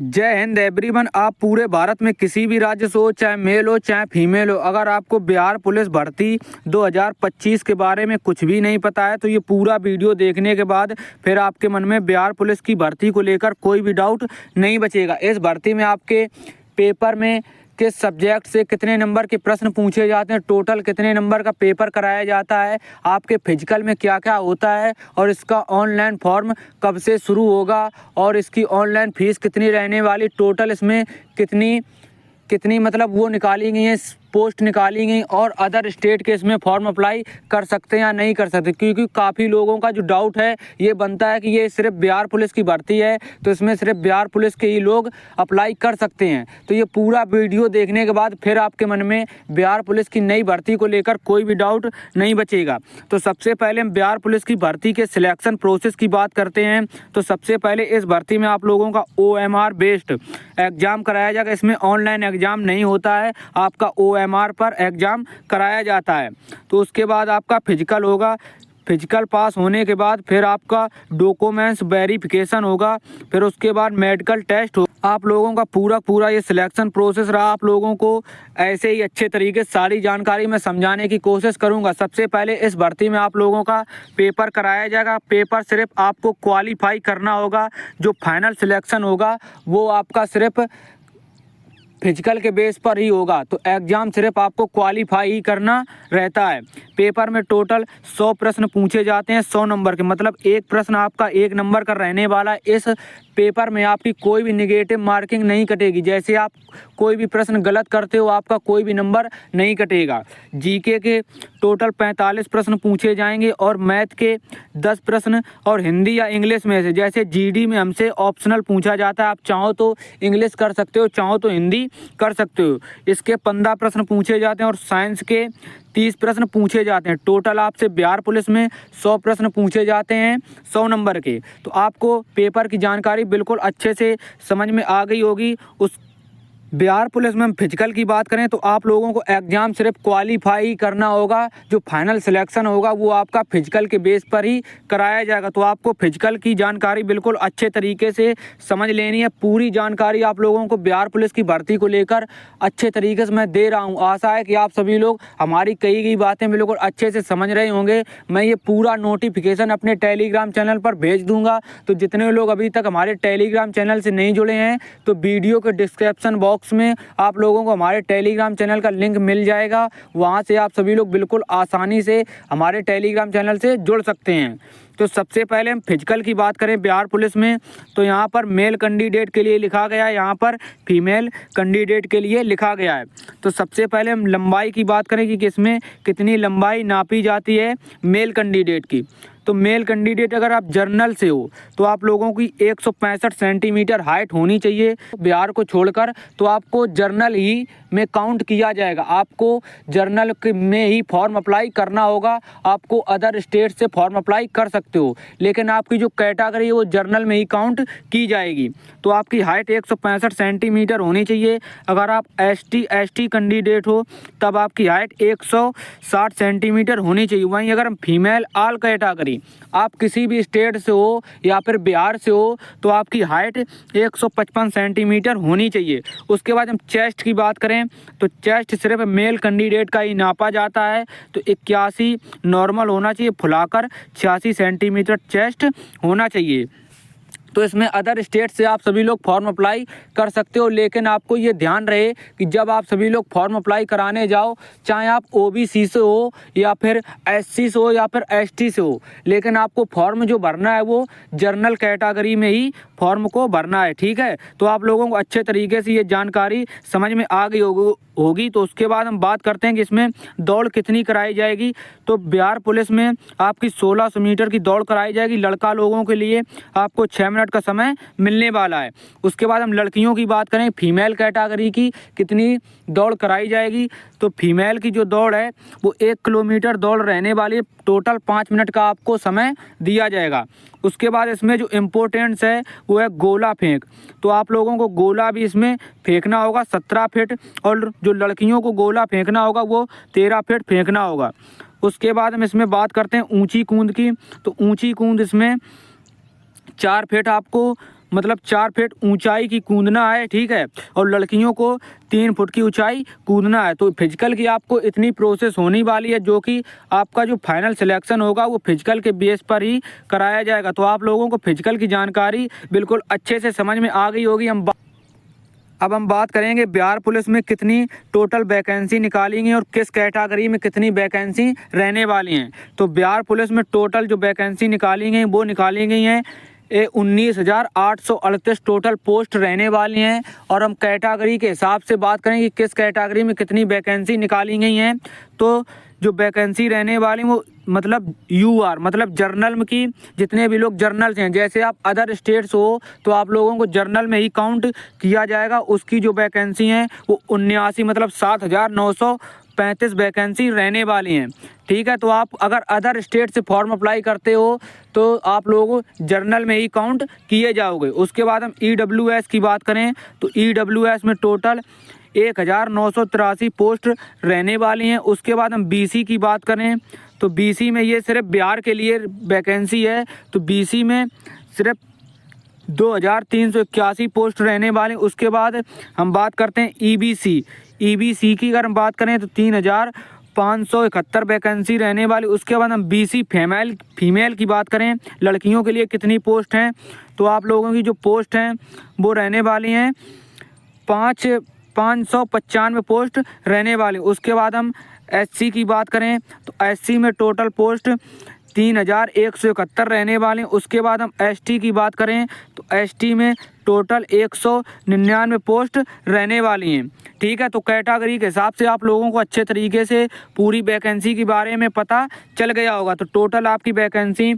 जय हिंद एवरीवन। आप पूरे भारत में किसी भी राज्य से हो, चाहे मेल हो चाहे फीमेल हो, अगर आपको बिहार पुलिस भर्ती 2025 के बारे में कुछ भी नहीं पता है तो ये पूरा वीडियो देखने के बाद फिर आपके मन में बिहार पुलिस की भर्ती को लेकर कोई भी डाउट नहीं बचेगा। इस भर्ती में आपके पेपर में किस सब्जेक्ट से कितने नंबर के प्रश्न पूछे जाते हैं, टोटल कितने नंबर का पेपर कराया जाता है, आपके फिजिकल में क्या क्या होता है और इसका ऑनलाइन फॉर्म कब से शुरू होगा और इसकी ऑनलाइन फीस कितनी रहने वाली, टोटल इसमें कितनी कितनी मतलब वो निकाली गई है, पोस्ट निकाली गई और अदर स्टेट के इसमें फॉर्म अप्लाई कर सकते हैं या नहीं कर सकते। क्योंकि काफ़ी लोगों का जो डाउट है ये बनता है कि ये सिर्फ बिहार पुलिस की भर्ती है तो इसमें सिर्फ बिहार पुलिस के ही लोग अप्लाई कर सकते हैं। तो ये पूरा वीडियो देखने के बाद फिर आपके मन में बिहार पुलिस की नई भर्ती को लेकर कोई भी डाउट नहीं बचेगा। तो सबसे पहले हम बिहार पुलिस की भर्ती के सिलेक्शन प्रोसेस की बात करते हैं। तो सबसे पहले इस भर्ती में आप लोगों का OMR बेस्ड एग्ज़ाम कराया जाएगा। इसमें ऑनलाइन एग्ज़ाम नहीं होता है, आपका OMR पर एग्ज़ाम कराया जाता है। तो उसके बाद आपका फिजिकल होगा। फिजिकल पास होने के बाद फिर आपका डॉक्यूमेंट्स वेरिफिकेशन होगा, फिर उसके बाद मेडिकल टेस्ट हो। आप लोगों का पूरा ये सिलेक्शन प्रोसेस रहा। आप लोगों को ऐसे ही अच्छे तरीके से सारी जानकारी मैं समझाने की कोशिश करूंगा। सबसे पहले इस भर्ती में आप लोगों का पेपर कराया जाएगा। पेपर सिर्फ आपको क्वालिफाई करना होगा। जो फाइनल सिलेक्शन होगा वो आपका सिर्फ फिजिकल के बेस पर ही होगा। तो एग्ज़ाम सिर्फ आपको क्वालिफाई ही करना रहता है। पेपर में टोटल 100 प्रश्न पूछे जाते हैं, 100 नंबर के, मतलब एक प्रश्न आपका 1 नंबर का रहने वाला है। इस पेपर में आपकी कोई भी नेगेटिव मार्किंग नहीं कटेगी। जैसे आप कोई भी प्रश्न गलत करते हो आपका कोई भी नंबर नहीं कटेगा। जीके के टोटल 45 प्रश्न पूछे जाएंगे और मैथ के 10 प्रश्न और हिंदी या इंग्लिश में से, जैसे जीडी में हमसे ऑप्शनल पूछा जाता है, आप चाहो तो इंग्लिश कर सकते हो, चाहो तो हिंदी कर सकते हो। इसके 15 प्रश्न पूछे जाते हैं और साइंस के 30 प्रश्न पूछे जाते हैं। टोटल आपसे बिहार पुलिस में 100 प्रश्न पूछे जाते हैं, 100 नंबर के। तो आपको पेपर की जानकारी बिल्कुल अच्छे से समझ में आ गई होगी। उस बिहार पुलिस में हम फिजिकल की बात करें तो आप लोगों को एग्ज़ाम सिर्फ क्वालिफाई करना होगा। जो फाइनल सिलेक्शन होगा वो आपका फिजिकल के बेस पर ही कराया जाएगा। तो आपको फिजिकल की जानकारी बिल्कुल अच्छे तरीके से समझ लेनी है। पूरी जानकारी आप लोगों को बिहार पुलिस की भर्ती को लेकर अच्छे तरीके से मैं दे रहा हूँ। आशा है कि आप सभी लोग हमारी कही गई बातें बिल्कुल अच्छे से समझ रहे होंगे। मैं ये पूरा नोटिफिकेशन अपने टेलीग्राम चैनल पर भेज दूँगा। तो जितने लोग अभी तक हमारे टेलीग्राम चैनल से नहीं जुड़े हैं तो वीडियो के डिस्क्रिप्शन बॉक्स में आप लोगों को हमारे टेलीग्राम चैनल का लिंक मिल जाएगा। वहां से आप सभी लोग बिल्कुल आसानी से हमारे टेलीग्राम चैनल से जुड़ सकते हैं। तो सबसे पहले हम फिजिकल की बात करें बिहार पुलिस में तो यहाँ पर मेल कैंडिडेट के लिए लिखा गया है, यहाँ पर फीमेल कैंडिडेट के लिए लिखा गया है। तो सबसे पहले हम लंबाई की बात करें कि किसमें कितनी लंबाई नापी जाती है मेल कैंडिडेट की। तो मेल कैंडिडेट अगर आप जर्नल से हो तो आप लोगों की 165 सेंटीमीटर हाइट होनी चाहिए। बिहार को छोड़कर तो आपको जर्नल ही में काउंट किया जाएगा। आपको जर्नल में ही फॉर्म अप्लाई करना होगा। आपको अदर स्टेट से फॉर्म अप्लाई कर सकते हो, लेकिन आपकी जो कैटेगरी है वो जर्नल में ही काउंट की जाएगी। तो आपकी हाइट 165 सेंटीमीटर होनी चाहिए। अगर आप ST कैंडिडेट हो तब आपकी हाइट 160 सेंटीमीटर होनी चाहिए। वहीं अगर हम फीमेल ऑल कैटेगरी, आप किसी भी स्टेट से हो या फिर बिहार से हो तो आपकी हाइट 155 सेंटीमीटर होनी चाहिए। उसके बाद हम चेस्ट की बात करें तो चेस्ट सिर्फ मेल कैंडिडेट का ही नापा जाता है। तो 81 नॉर्मल होना चाहिए, फुलाकर 86 सेंटीमीटर चेस्ट होना चाहिए। तो इसमें अदर स्टेट से आप सभी लोग फॉर्म अप्लाई कर सकते हो, लेकिन आपको ये ध्यान रहे कि जब आप सभी लोग फॉर्म अप्लाई कराने जाओ, चाहे आप OBC से हो या फिर SC से हो या फिर ST से हो, लेकिन आपको फॉर्म जो भरना है वो जनरल कैटेगरी में ही फॉर्म को भरना है। ठीक है, तो आप लोगों को अच्छे तरीके से ये जानकारी समझ में आ गई होगी। तो उसके बाद हम बात करते हैं कि इसमें दौड़ कितनी कराई जाएगी। तो बिहार पुलिस में आपकी 1600 मीटर की दौड़ कराई जाएगी। लड़का लोगों के लिए आपको 6 मिनट का समय मिलने वाला है। उसके बाद हम लड़कियों की बात करें, फीमेल कैटेगरी की कितनी दौड़ कराई जाएगी। तो फीमेल की जो दौड़ है वो 1 किलोमीटर दौड़ रहने वाली है। टोटल 5 मिनट का आपको समय दिया जाएगा। उसके बाद इसमें जो इम्पोर्टेंस है वो है गोला फेंक। तो आप लोगों को गोला भी इसमें फेंकना होगा 17 फीट, और जो लड़कियों को गोला फेंकना होगा वो 13 फीट फेंकना होगा। उसके बाद हम इसमें बात करते हैं ऊंची कूद की। तो ऊंची कूद इसमें 4 फीट आपको मतलब 4 फीट ऊंचाई की कूदना है, ठीक है, और लड़कियों को 3 फुट की ऊंचाई कूदना है। तो फिजिकल की आपको इतनी प्रोसेस होने वाली है, जो कि आपका जो फाइनल सिलेक्शन होगा वो फिजिकल के बेस पर ही कराया जाएगा। तो आप लोगों को फिजिकल की जानकारी बिल्कुल अच्छे से समझ में आ गई होगी। अब हम बात करेंगे बिहार पुलिस में कितनी टोटल वैकेंसी निकाली गई और किस कैटेगरी में कितनी वैकेंसी रहने वाली हैं। तो बिहार पुलिस में टोटल जो वैकेंसी निकाली गई वो निकाली गई हैं 19,838 टोटल पोस्ट रहने वाली हैं। और हम कैटेगरी के हिसाब से बात करें कि किस कैटेगरी में कितनी वैकेंसी निकाली गई हैं, तो जो वैकेंसी रहने वाली वो मतलब यूआर मतलब जर्नल में की जितने भी लोग जर्नल हैं, जैसे आप अदर स्टेट्स हो तो आप लोगों को जर्नल में ही काउंट किया जाएगा। उसकी जो वैकेंसी हैं वो 79 मतलब 7,935 वैकेंसी रहने वाली हैं, ठीक है। तो आप अगर अदर स्टेट से फॉर्म अप्लाई करते हो तो आप लोग जर्नल में ही काउंट किए जाओगे। उसके बाद हम EWS की बात करें तो EWS में टोटल 1,983 पोस्ट रहने वाली हैं। उसके बाद हम BC की बात करें तो BC में ये सिर्फ बिहार के लिए वैकेंसी है, तो BC में सिर्फ 2,381 पोस्ट रहने वाले। उसके बाद हम बात करते हैं EBC की अगर हम बात करें तो 3,571 वैकेंसी रहने वाली। उसके बाद हम BC फीमेल की बात करें, लड़कियों के लिए कितनी पोस्ट हैं, तो आप लोगों की जो पोस्ट हैं वो रहने वाली हैं 595 पोस्ट रहने वाली। उसके बाद हम SC की बात करें तो SC में टोटल पोस्ट 3,171 रहने वाले। उसके बाद हम ST की बात करें तो ST में टोटल 199 पोस्ट रहने वाली हैं, ठीक है। तो कैटेगरी के हिसाब से आप लोगों को अच्छे तरीके से पूरी वैकेंसी के बारे में पता चल गया होगा। तो टोटल आपकी वैकेंसी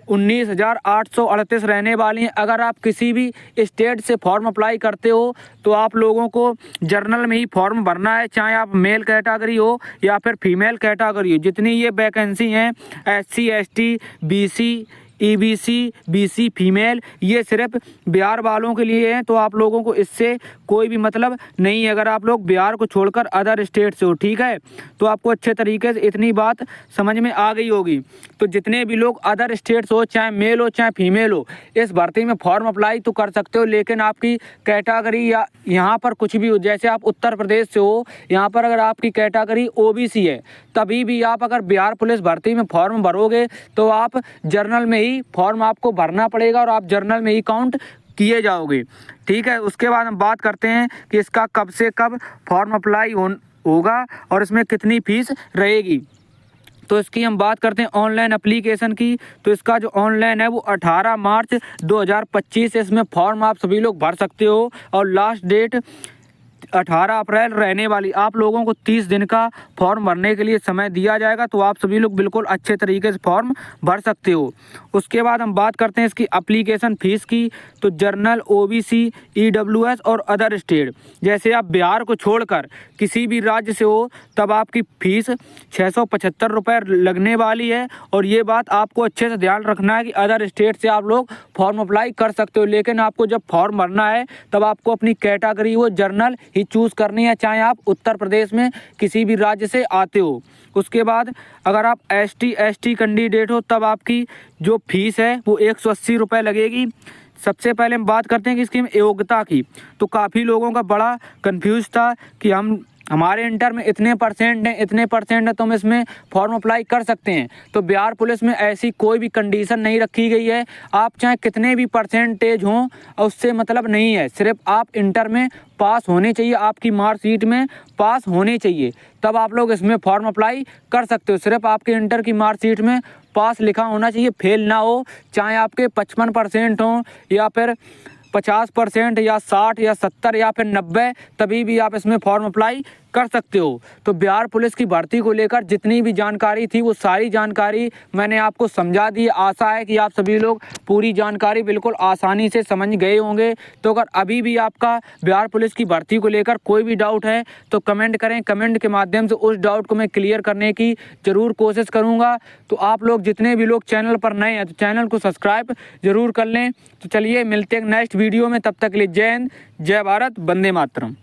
19,838 रहने वाली हैं। अगर आप किसी भी स्टेट से फॉर्म अप्लाई करते हो तो आप लोगों को जर्नल में ही फॉर्म भरना है, चाहे आप मेल कैटेगरी हो या फिर फीमेल कैटेगरी हो। जितनी ये वैकेंसी हैं SC ST BC EBC BC female ये सिर्फ बिहार वालों के लिए हैं, तो आप लोगों को इससे कोई भी मतलब नहीं है अगर आप लोग बिहार को छोड़कर अदर स्टेट से हो, ठीक है। तो आपको अच्छे तरीके से इतनी बात समझ में आ गई होगी। तो जितने भी लोग अदर स्टेट्स हो, चाहे मेल हो चाहे फीमेल हो, इस भर्ती में फॉर्म अप्लाई तो कर सकते हो, लेकिन आपकी कैटेगरी या यहाँ पर कुछ भी हो, जैसे आप उत्तर प्रदेश से हो, यहाँ पर अगर आपकी कैटेगरी OBC है तभी भी आप अगर बिहार पुलिस भर्ती में फॉर्म भरोगे तो आप जर्नल में ही फॉर्म आपको भरना पड़ेगा और आप जर्नल में ही काउंट किए जाओगे, ठीक है। उसके बाद हम बात करते हैं कि इसका कब से कब फॉर्म अप्लाई होगा और इसमें कितनी फीस रहेगी। तो इसकी हम बात करते हैं ऑनलाइन एप्लीकेशन की। तो इसका जो ऑनलाइन है वो 18 मार्च 2025 इसमें फॉर्म आप सभी लोग भर सकते हो और लास्ट डेट 18 अप्रैल रहने वाली। आप लोगों को 30 दिन का फॉर्म भरने के लिए समय दिया जाएगा, तो आप सभी लोग बिल्कुल अच्छे तरीके से फॉर्म भर सकते हो। उसके बाद हम बात करते हैं इसकी एप्लीकेशन फ़ीस की। तो जर्नल OBC EWS और अदर स्टेट, जैसे आप बिहार को छोड़कर किसी भी राज्य से हो तब आपकी फ़ीस 675 रुपये लगने वाली है। और ये बात आपको अच्छे से ध्यान रखना है कि अदर स्टेट से आप लोग फॉर्म अप्लाई कर सकते हो, लेकिन आपको जब फॉर्म भरना है तब आपको अपनी कैटेगरी वो जर्नल ही चूज़ करनी है, चाहे आप उत्तर प्रदेश में किसी भी राज्य से आते हो। उसके बाद अगर आप ST ST कैंडिडेट हो तब आपकी जो फीस है वो 180 रुपये लगेगी। सबसे पहले हम बात करते हैं कि इसकी योग्यता की। तो काफ़ी लोगों का बड़ा कंफ्यूज था कि हमारे इंटर में इतने परसेंट हैं तो हम इसमें फॉर्म अप्लाई कर सकते हैं। तो बिहार पुलिस में ऐसी कोई भी कंडीशन नहीं रखी गई है, आप चाहे कितने भी परसेंटेज हों उससे मतलब नहीं है। सिर्फ आप इंटर में पास होने चाहिए, आपकी मार्कशीट में पास होने चाहिए, तब आप लोग इसमें फॉर्म अप्लाई कर सकते हो। सिर्फ आपके इंटर की मार्कशीट में पास लिखा होना चाहिए, फेल ना हो। चाहे आपके 55% हों या फिर 50% या 60 या 70 या फिर 90, तभी भी आप इसमें फॉर्म अप्लाई कर सकते हो। तो बिहार पुलिस की भर्ती को लेकर जितनी भी जानकारी थी वो सारी जानकारी मैंने आपको समझा दी। आशा है कि आप सभी लोग पूरी जानकारी बिल्कुल आसानी से समझ गए होंगे। तो अगर अभी भी आपका बिहार पुलिस की भर्ती को लेकर कोई भी डाउट है तो कमेंट करें, कमेंट के माध्यम से उस डाउट को मैं क्लियर करने की ज़रूर कोशिश करूँगा। तो आप लोग जितने भी लोग चैनल पर नए हैं तो चैनल को सब्सक्राइब ज़रूर कर लें। तो चलिए मिलते हैं नेक्स्ट वीडियो में, तब तक के लिए जय हिंद, जय भारत, वंदे मातरम।